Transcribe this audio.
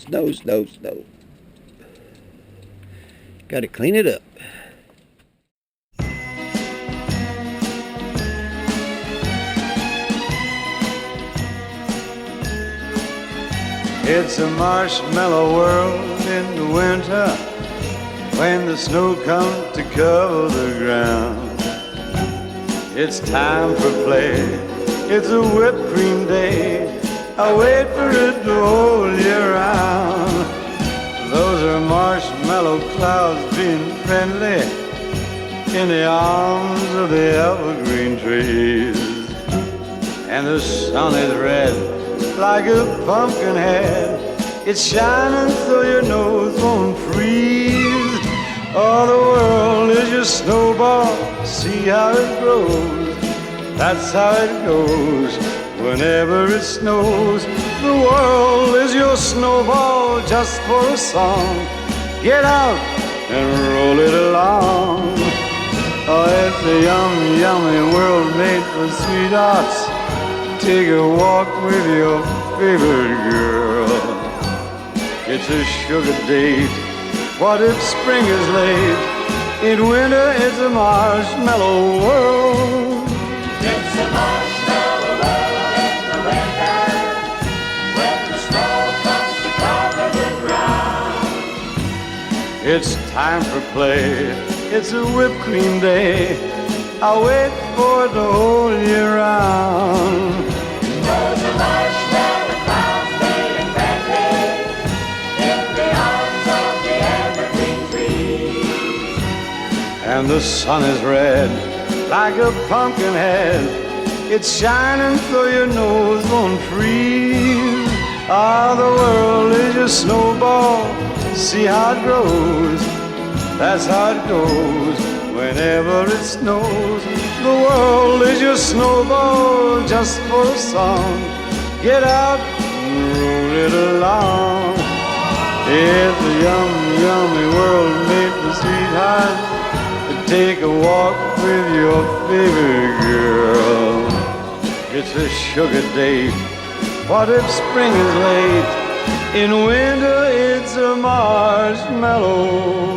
snow, snow, snow. Gotta clean it up. It's a marshmallow world in the winter when the snow comes to cover the ground. It's time for play, it's a whipped cream day. I wait for it the whole year round. Those are marshmallow clouds being friendly in the arms of the evergreen trees. And the sun is red like a pumpkin head. It's shining so your nose won't freeze. Oh, the world is your snowball, see how it grows. That's how it goes whenever it snows. The world is your snowball just for a song. Get out and roll it along. Oh, it's a yummy, yummy world made for sweethearts. Take a walk with your favorite girl. It's a sugar date. What if spring is late? In winter it's a marshmallow world. It's a marshmallow world in the winter when the snow comes to cover the ground. It's time for play. It's a whipped cream day. I wait for it the whole year round. Those are marshmallow clouds made and friendly in the arms of the evergreen trees. And the sun is red like a pumpkin head. It's shining so your nose won't freeze. Ah, the world is your snowball, see how it grows. That's how it goes whenever it snows. The world is your snowball just for a song. Get out and roll it along. It's a yummy, yummy world made for sweethearts. Take a walk with your favorite girl. It's a sugar date. What if spring is late? In winter it's a marshmallow